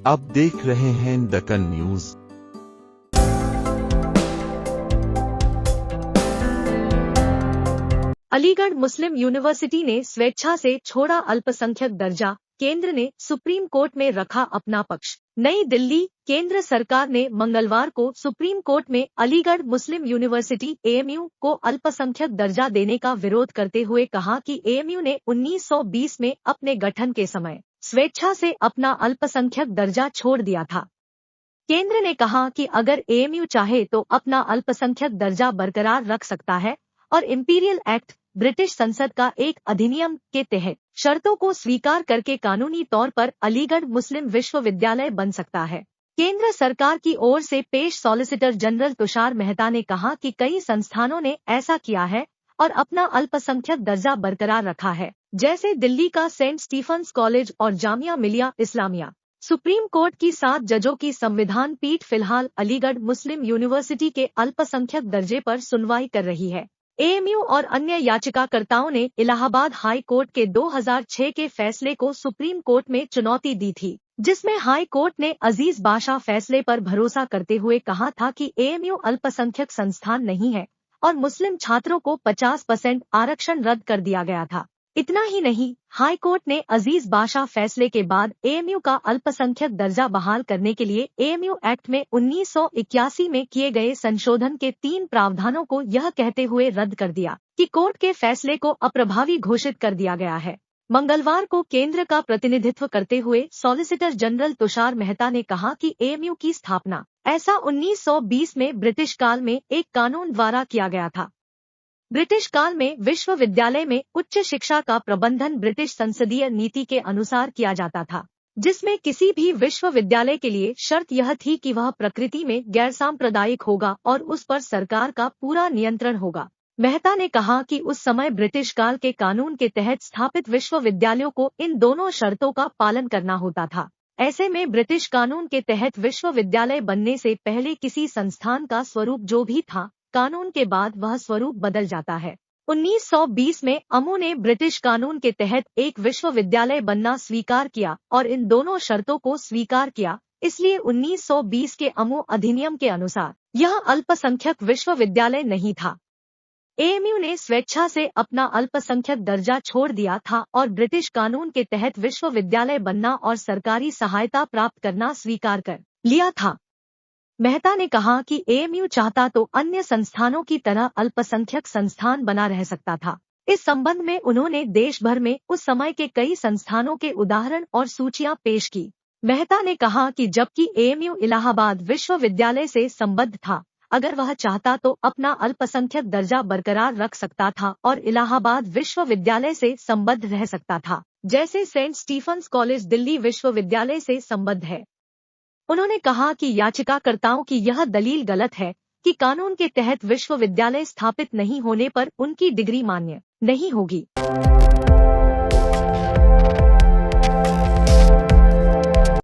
आप देख रहे हैं दक्कन न्यूज। अलीगढ़ मुस्लिम यूनिवर्सिटी ने स्वेच्छा से छोड़ा अल्पसंख्यक दर्जा, केंद्र ने सुप्रीम कोर्ट में रखा अपना पक्ष। नई दिल्ली, केंद्र सरकार ने मंगलवार को सुप्रीम कोर्ट में अलीगढ़ मुस्लिम यूनिवर्सिटी (एएमयू) को अल्पसंख्यक दर्जा देने का विरोध करते हुए कहा कि एएमयू ने 1920 में अपने गठन के समय स्वेच्छा से अपना अल्पसंख्यक दर्जा छोड़ दिया था। केंद्र ने कहा कि अगर एएमयू चाहे तो अपना अल्पसंख्यक दर्जा बरकरार रख सकता है और इंपीरियल एक्ट, ब्रिटिश संसद का एक अधिनियम के तहत शर्तों को स्वीकार करके कानूनी तौर पर अलीगढ़ मुस्लिम विश्वविद्यालय बन सकता है। केंद्र सरकार की ओर से पेश सॉलिसिटर जनरल तुषार मेहता ने कहा कि कई संस्थानों ने ऐसा किया है और अपना अल्पसंख्यक दर्जा बरकरार रखा है, जैसे दिल्ली का सेंट स्टीफंस कॉलेज और जामिया मिलिया इस्लामिया। सुप्रीम कोर्ट की 7 जजों की संविधान पीठ फिलहाल अलीगढ़ मुस्लिम यूनिवर्सिटी के अल्पसंख्यक दर्जे पर सुनवाई कर रही है। एएमयू और अन्य याचिकाकर्ताओं ने इलाहाबाद हाई कोर्ट के 2006 के फैसले को सुप्रीम कोर्ट में चुनौती दी थी, जिसमें हाई कोर्ट ने अजीज बाशा फैसले पर भरोसा करते हुए कहा था कि एएमयू अल्पसंख्यक संस्थान नहीं है और मुस्लिम छात्रों को 50% आरक्षण रद्द कर दिया गया था। इतना ही नहीं, हाई कोर्ट ने अजीज बाशा फैसले के बाद एएमयू का अल्पसंख्यक दर्जा बहाल करने के लिए एएमयू एक्ट में 1981 में किए गए संशोधन के 3 प्रावधानों को यह कहते हुए रद्द कर दिया कि कोर्ट के फैसले को अप्रभावी घोषित कर दिया गया है। मंगलवार को केंद्र का प्रतिनिधित्व करते हुए सॉलिसिटर जनरल तुषार मेहता ने कहा कि एएमयू की स्थापना ऐसा 1920 में ब्रिटिश काल में एक कानून द्वारा किया गया था। ब्रिटिश काल में विश्वविद्यालय में उच्च शिक्षा का प्रबंधन ब्रिटिश संसदीय नीति के अनुसार किया जाता था, जिसमें किसी भी विश्वविद्यालय के लिए शर्त यह थी कि वह प्रकृति में गैर सांप्रदायिक होगा और उस पर सरकार का पूरा नियंत्रण होगा। मेहता ने कहा कि उस समय ब्रिटिश काल के कानून के तहत स्थापित विश्वविद्यालयों को इन दोनों शर्तों का पालन करना होता था। ऐसे में ब्रिटिश कानून के तहत विश्वविद्यालय बनने से पहले किसी संस्थान का स्वरूप जो भी था, कानून के बाद वह स्वरूप बदल जाता है। 1920 में अमू ने ब्रिटिश कानून के तहत एक विश्वविद्यालय बनना स्वीकार किया और इन दोनों शर्तों को स्वीकार किया, इसलिए 1920 के अमू अधिनियम के अनुसार यह अल्पसंख्यक विश्वविद्यालय नहीं था। एएमयू ने स्वेच्छा से अपना अल्पसंख्यक दर्जा छोड़ दिया था और ब्रिटिश कानून के तहत विश्वविद्यालय बनना और सरकारी सहायता प्राप्त करना स्वीकार कर लिया था। मेहता ने कहा कि एएमयू चाहता तो अन्य संस्थानों की तरह अल्पसंख्यक संस्थान बना रह सकता था। इस संबंध में उन्होंने देश भर में उस समय के कई संस्थानों के उदाहरण और सूचियां पेश की। मेहता ने कहा कि जबकि एएमयू इलाहाबाद विश्वविद्यालय से संबद्ध था, अगर वह चाहता तो अपना अल्पसंख्यक दर्जा बरकरार रख सकता था और इलाहाबाद विश्वविद्यालय से संबद्ध रह सकता था, जैसे सेंट स्टीफंस कॉलेज दिल्ली विश्वविद्यालय से संबद्ध है। उन्होंने कहा कि याचिकाकर्ताओं की यह दलील गलत है कि कानून के तहत विश्वविद्यालय स्थापित नहीं होने पर उनकी डिग्री मान्य नहीं होगी।